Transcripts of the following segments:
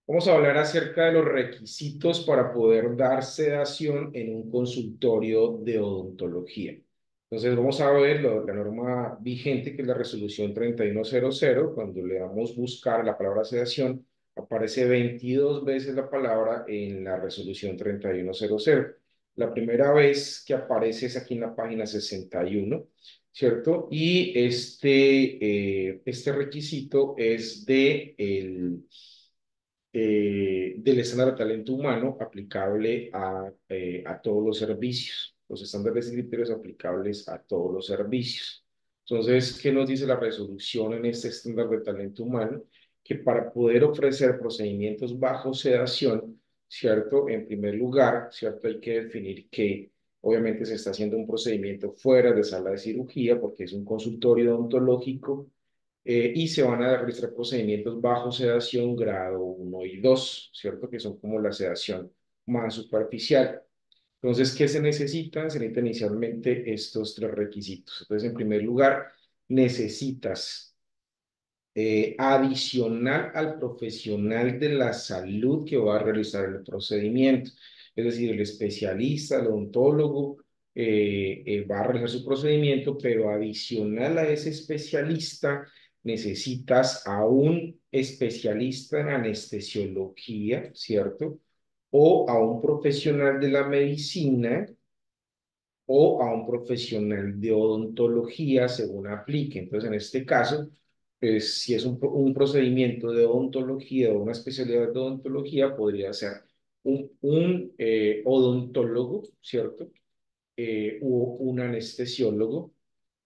Vamos a hablar acerca de los requisitos para poder dar sedación en un consultorio de odontología. Entonces, vamos a ver la norma vigente, que es la resolución 3100. Cuando le damos buscar la palabra sedación, aparece 22 veces la palabra en la resolución 3100. La primera vez que aparece es aquí en la página 61, ¿cierto? Y este requisito es del estándar de talento humano aplicable a todos los servicios, los estándares y criterios aplicables a todos los servicios. Entonces, ¿qué nos dice la resolución en este estándar de talento humano? Que para poder ofrecer procedimientos bajo sedación, ¿cierto? En primer lugar, ¿cierto? Hay que definir que obviamente se está haciendo un procedimiento fuera de sala de cirugía porque es un consultorio odontológico, y se van a realizar procedimientos bajo sedación grado 1 y 2, ¿cierto? Que son como la sedación más superficial. Entonces, ¿qué se necesita? Se necesitan inicialmente estos tres requisitos. Entonces, en primer lugar, necesitas adicional al profesional de la salud que va a realizar el procedimiento. Es decir, el especialista, el odontólogo, va a realizar su procedimiento, pero adicional a ese especialista necesitas a un especialista en anestesiología, ¿cierto? O a un profesional de la medicina o a un profesional de odontología según aplique. Entonces, en este caso, pues, si es un procedimiento de odontología o una especialidad de odontología, podría ser un odontólogo, ¿cierto? O un anestesiólogo,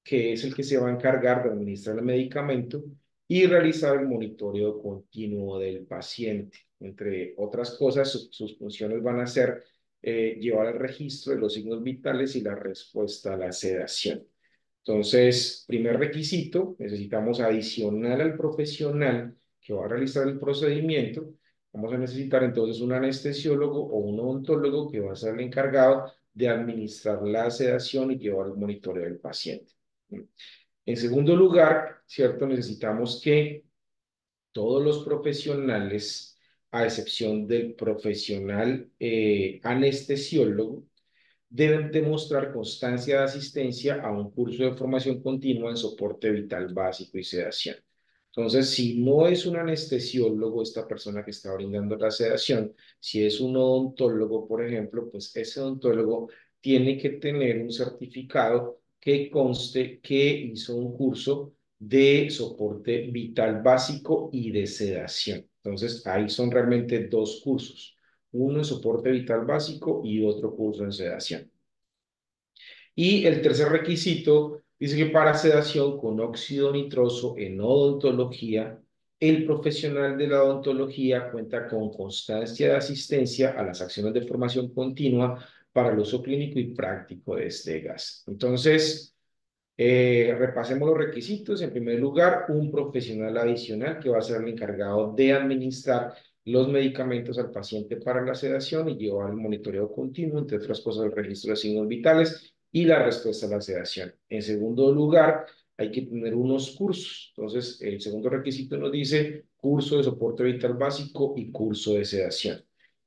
que es el que se va a encargar de administrar el medicamento y realizar el monitoreo continuo del paciente. Entre otras cosas, sus funciones van a ser llevar el registro de los signos vitales y la respuesta a la sedación. Entonces, primer requisito, necesitamos adicional al profesional que va a realizar el procedimiento, vamos a necesitar entonces un anestesiólogo o un odontólogo que va a ser el encargado de administrar la sedación y llevar el monitoreo del paciente. En segundo lugar, ¿cierto? Necesitamos que todos los profesionales, a excepción del profesional anestesiólogo, deben demostrar constancia de asistencia a un curso de formación continua en soporte vital básico y sedación. Entonces, si no es un anestesiólogo esta persona que está brindando la sedación, si es un odontólogo, por ejemplo, pues ese odontólogo tiene que tener un certificado que conste que hizo un curso de soporte vital básico y de sedación. Entonces, ahí son realmente dos cursos, uno en soporte vital básico y otro curso en sedación. Y el tercer requisito dice que para sedación con óxido nitroso en odontología, el profesional de la odontología cuenta con constancia de asistencia a las acciones de formación continua para el uso clínico y práctico de este gas. Entonces, repasemos los requisitos. En primer lugar, un profesional adicional que va a ser el encargado de administrar los medicamentos al paciente para la sedación y llevar el monitoreo continuo, entre otras cosas, el registro de signos vitales y la respuesta a la sedación. En segundo lugar, hay que tener unos cursos. Entonces, el segundo requisito nos dice curso de soporte vital básico y curso de sedación.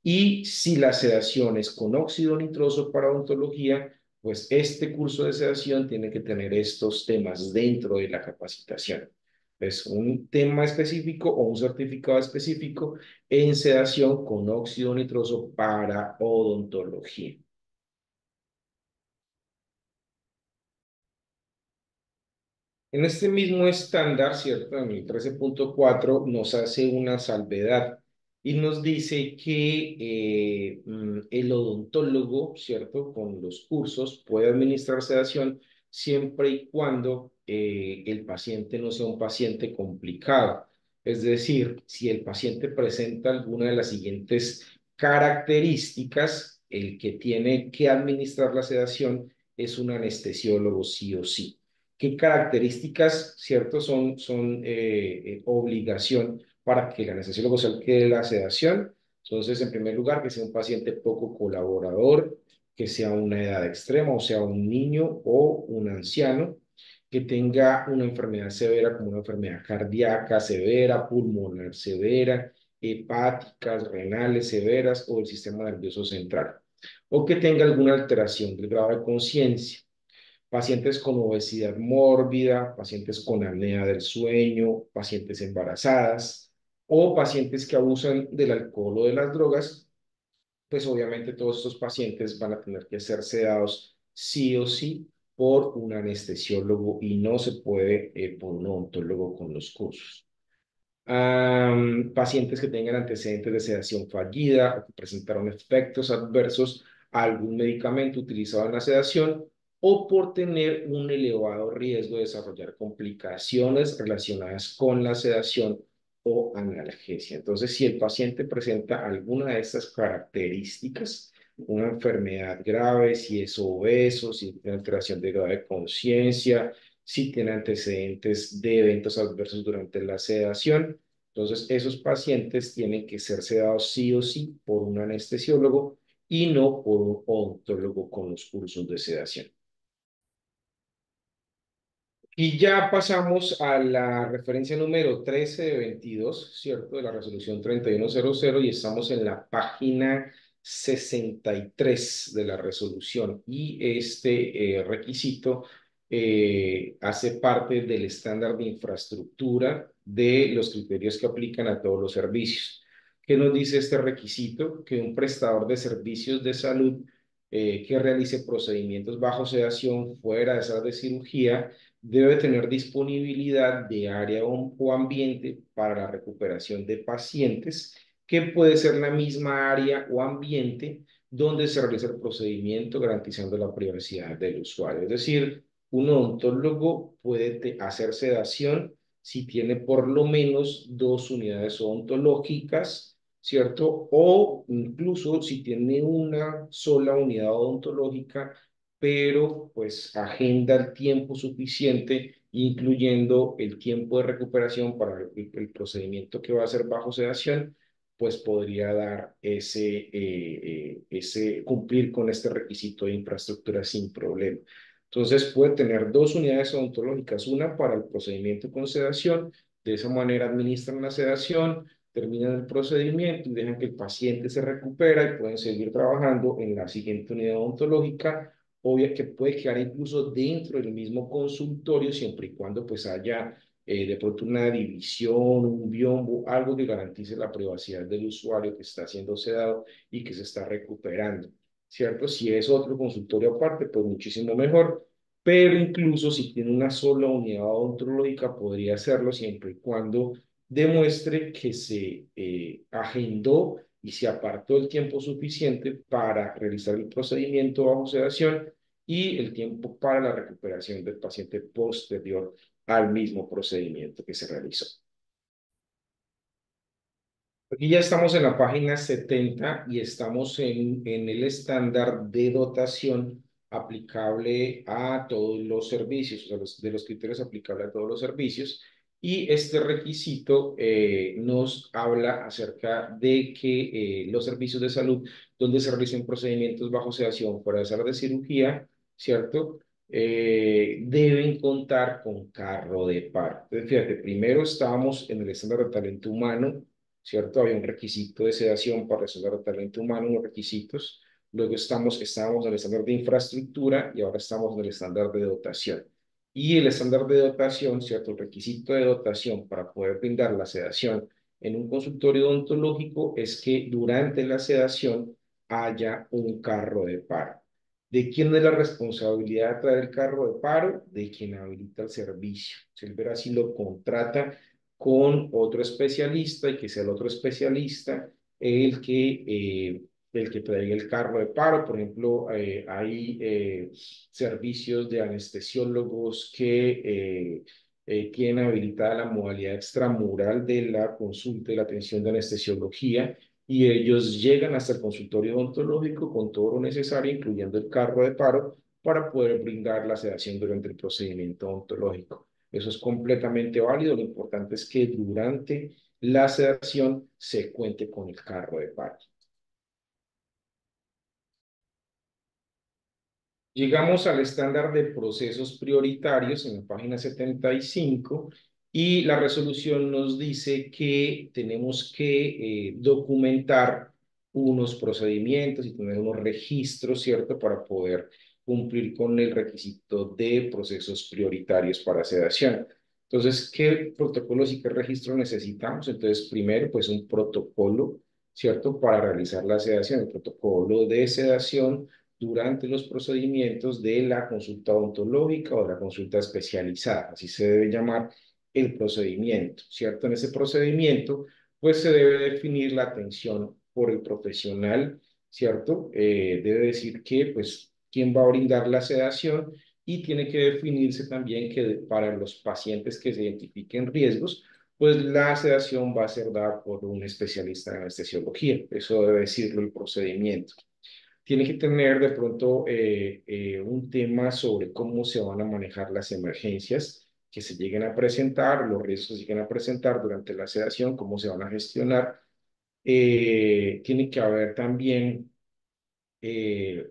Y si la sedación es con óxido nitroso para odontología, pues este curso de sedación tiene que tener estos temas dentro de la capacitación. Es un tema específico o un certificado específico en sedación con óxido nitroso para odontología. En este mismo estándar, ¿cierto? En el 13.4 nos hace una salvedad y nos dice que el odontólogo, ¿cierto? Con los cursos puede administrar sedación siempre y cuando el paciente no sea un paciente complicado. Es decir, si el paciente presenta alguna de las siguientes características, el que tiene que administrar la sedación es un anestesiólogo sí o sí. ¿Qué características, cierto, son obligación para que el anestesiólogo se de la sedación? Entonces, en primer lugar, que sea un paciente poco colaborador, que sea una edad extrema, o sea, un niño o un anciano, que tenga una enfermedad severa como una enfermedad cardíaca severa, pulmonar severa, hepáticas, renales severas o del sistema nervioso central, o que tenga alguna alteración del grado de conciencia. Pacientes con obesidad mórbida, pacientes con apnea del sueño, pacientes embarazadas o pacientes que abusan del alcohol o de las drogas, pues obviamente todos estos pacientes van a tener que ser sedados sí o sí por un anestesiólogo y no se puede por un odontólogo con los cursos. Pacientes que tengan antecedentes de sedación fallida o que presentaron efectos adversos a algún medicamento utilizado en la sedación o por tener un elevado riesgo de desarrollar complicaciones relacionadas con la sedación o analgesia. Entonces, si el paciente presenta alguna de estas características, una enfermedad grave, si es obeso, si tiene alteración de grado de conciencia, si tiene antecedentes de eventos adversos durante la sedación, entonces esos pacientes tienen que ser sedados sí o sí por un anestesiólogo y no por un odontólogo con los cursos de sedación. Y ya pasamos a la referencia número 13 de 22, ¿cierto? De la resolución 3100 y estamos en la página 63 de la resolución. Y este requisito hace parte del estándar de infraestructura de los criterios que aplican a todos los servicios. ¿Qué nos dice este requisito? Que un prestador de servicios de salud que realice procedimientos bajo sedación fuera de salas de cirugía debe tener disponibilidad de área o ambiente para la recuperación de pacientes, que puede ser la misma área o ambiente donde se realiza el procedimiento, garantizando la privacidad del usuario. Es decir, un odontólogo puede hacer sedación si tiene por lo menos 2 unidades odontológicas, ¿cierto? O incluso si tiene una sola unidad odontológica, pero pues agenda el tiempo suficiente, incluyendo el tiempo de recuperación para el procedimiento que va a hacer bajo sedación, pues podría dar cumplir con este requisito de infraestructura sin problema. Entonces puede tener 2 unidades odontológicas, una para el procedimiento con sedación, de esa manera administran la sedación, terminan el procedimiento y dejan que el paciente se recupera y pueden seguir trabajando en la siguiente unidad odontológica, obvia que puede quedar incluso dentro del mismo consultorio, siempre y cuando pues haya de pronto una división, un biombo, algo que garantice la privacidad del usuario que está siendo sedado y que se está recuperando, ¿cierto? Si es otro consultorio aparte, pues muchísimo mejor, pero incluso si tiene una sola unidad odontológica, podría hacerlo siempre y cuando demuestre que se agendó y se apartó el tiempo suficiente para realizar el procedimiento bajo sedación y el tiempo para la recuperación del paciente posterior al mismo procedimiento que se realizó. Aquí ya estamos en la página 70 y estamos en el estándar de dotación aplicable a todos los servicios, o sea, de los criterios aplicables a todos los servicios. Y este requisito nos habla acerca de que los servicios de salud donde se realicen procedimientos bajo sedación fuera de sala de cirugía, ¿cierto? Deben contar con carro de paro. Entonces, fíjate, primero estábamos en el estándar de talento humano, ¿cierto? Había un requisito de sedación para resolver el talento humano, unos requisitos. Luego estábamos en el estándar de infraestructura y ahora estamos en el estándar de dotación. Y el estándar de dotación, ¿cierto? El requisito de dotación para poder brindar la sedación en un consultorio odontológico es que durante la sedación haya un carro de paro. ¿De quién es la responsabilidad de traer el carro de paro? De quien habilita el servicio. Si él verá si lo contrata con otro especialista y que sea el otro especialista el que traiga el carro de paro. Por ejemplo, hay servicios de anestesiólogos que tienen habilitada la modalidad extramural de la consulta y la atención de anestesiología y ellos llegan hasta el consultorio odontológico con todo lo necesario, incluyendo el carro de paro, para poder brindar la sedación durante el procedimiento odontológico. Eso es completamente válido. Lo importante es que durante la sedación se cuente con el carro de paro. Llegamos al estándar de procesos prioritarios en la página 75 Y la resolución nos dice que tenemos que documentar unos procedimientos y tener unos registros, ¿cierto? Para poder cumplir con el requisito de procesos prioritarios para sedación. Entonces, ¿qué protocolos y qué registros necesitamos? Entonces, primero, pues un protocolo, ¿cierto? Para realizar la sedación, el protocolo de sedación durante los procedimientos de la consulta odontológica o de la consulta especializada, así se debe llamar el procedimiento, ¿cierto? En ese procedimiento, pues se debe definir la atención por el profesional, ¿cierto? Debe decir que, pues, quién va a brindar la sedación y tiene que definirse también que para los pacientes que se identifiquen riesgos, pues la sedación va a ser dada por un especialista en anestesiología. Eso debe decirlo el procedimiento. Tiene que tener de pronto un tema sobre cómo se van a manejar las emergencias que se lleguen a presentar, los riesgos que se lleguen a presentar durante la sedación, cómo se van a gestionar. Tiene que haber también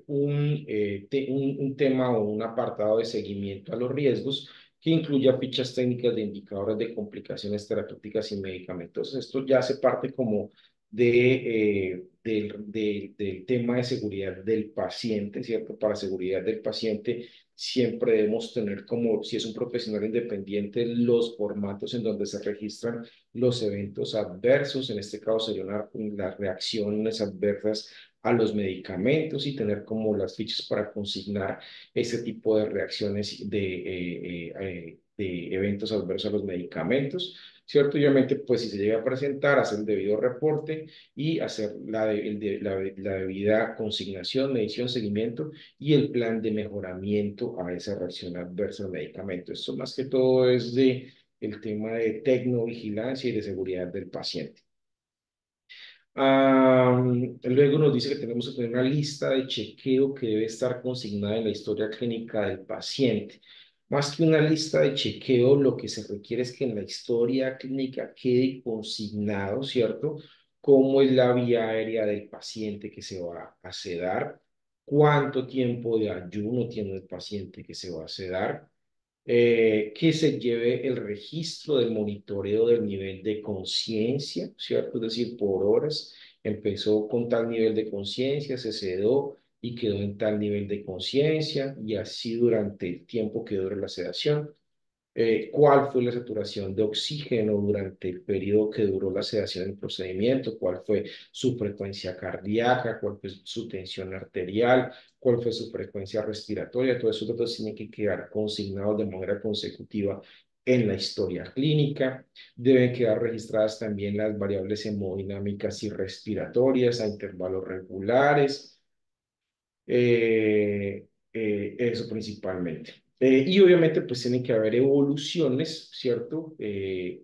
un tema o un apartado de seguimiento a los riesgos que incluya fichas técnicas de indicadores de complicaciones terapéuticas y medicamentos. Esto ya hace parte como del tema de seguridad del paciente, ¿cierto? Para seguridad del paciente siempre debemos tener como, si es un profesional independiente, los formatos en donde se registran los eventos adversos. En este caso serían las reacciones adversas a los medicamentos y tener como las fichas para consignar ese tipo de reacciones de eventos adversos a los medicamentos, ¿cierto? Y obviamente, pues si se llega a presentar, hacer el debido reporte y hacer la debida consignación, medición, seguimiento y el plan de mejoramiento a esa reacción adversa al medicamento. Esto más que todo es de el tema de tecnovigilancia y de seguridad del paciente. Luego nos dice que tenemos que tener una lista de chequeo que debe estar consignada en la historia clínica del paciente. Más que una lista de chequeo, lo que se requiere es que en la historia clínica quede consignado, ¿cierto? Cómo es la vía aérea del paciente que se va a sedar, cuánto tiempo de ayuno tiene el paciente que se va a sedar, que se lleve el registro del monitoreo del nivel de conciencia, ¿cierto? Es decir, por horas empezó con tal nivel de conciencia, se sedó y quedó en tal nivel de conciencia y así durante el tiempo que dure la sedación. Cuál fue la saturación de oxígeno durante el periodo que duró la sedación del procedimiento, cuál fue su frecuencia cardíaca, cuál fue su tensión arterial, cuál fue su frecuencia respiratoria. Todos esos datos tienen que quedar consignados de manera consecutiva en la historia clínica. Deben quedar registradas también las variables hemodinámicas y respiratorias a intervalos regulares, eso principalmente. Y obviamente pues tienen que haber evoluciones, ¿cierto?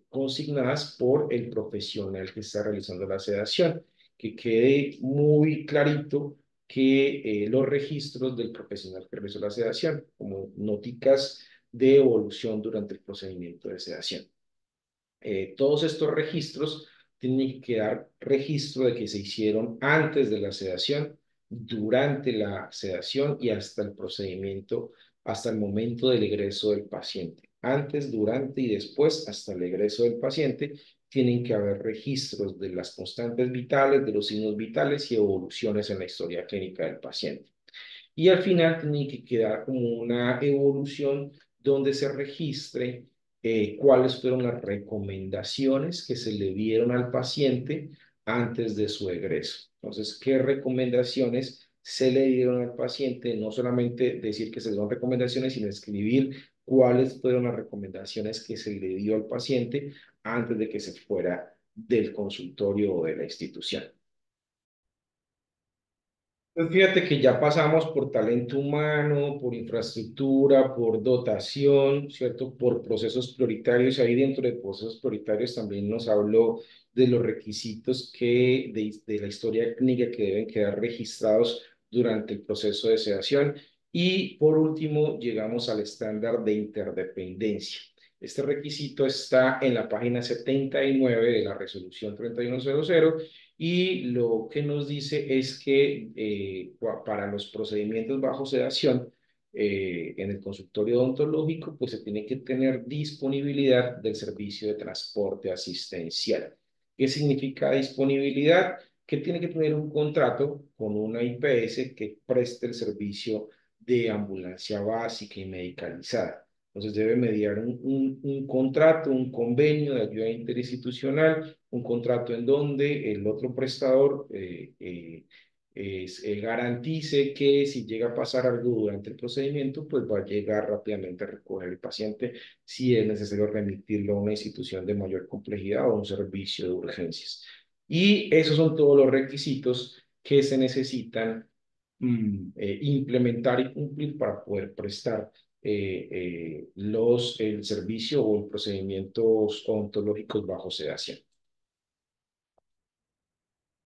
Consignadas por el profesional que está realizando la sedación, que quede muy clarito que los registros del profesional que realizó la sedación, como noticas de evolución durante el procedimiento de sedación. Todos estos registros tienen que dar registro de que se hicieron antes de la sedación, durante la sedación y hasta el procedimiento, hasta el momento del egreso del paciente. Antes, durante y después, hasta el egreso del paciente, tienen que haber registros de las constantes vitales, de los signos vitales y evoluciones en la historia clínica del paciente. Y al final tiene que quedar como una evolución donde se registre cuáles fueron las recomendaciones que se le dieron al paciente antes de su egreso. Entonces, ¿qué recomendaciones se le dieron al paciente? No solamente decir que se le dieron recomendaciones, sino escribir cuáles fueron las recomendaciones que se le dio al paciente antes de que se fuera del consultorio o de la institución. Pues fíjate que ya pasamos por talento humano, por infraestructura, por dotación, ¿cierto? Por procesos prioritarios. Ahí dentro de procesos prioritarios también nos habló de los requisitos de la historia clínica que deben quedar registrados durante el proceso de sedación. Y por último, llegamos al estándar de interdependencia. Este requisito está en la página 79 de la resolución 3100 y lo que nos dice es que para los procedimientos bajo sedación en el consultorio odontológico, pues se tiene que tener disponibilidad del servicio de transporte asistencial. ¿Qué significa disponibilidad? Que tiene que tener un contrato con una IPS que preste el servicio de ambulancia básica y medicalizada. Entonces debe mediar un contrato, un convenio de ayuda interinstitucional, un contrato en donde el otro prestador garantice que si llega a pasar algo durante el procedimiento, pues va a llegar rápidamente a recoger el paciente si es necesario remitirlo a una institución de mayor complejidad o a un servicio de urgencias. Y esos son todos los requisitos que se necesitan implementar y cumplir para poder prestar el servicio o el procedimientos odontológicos bajo sedación.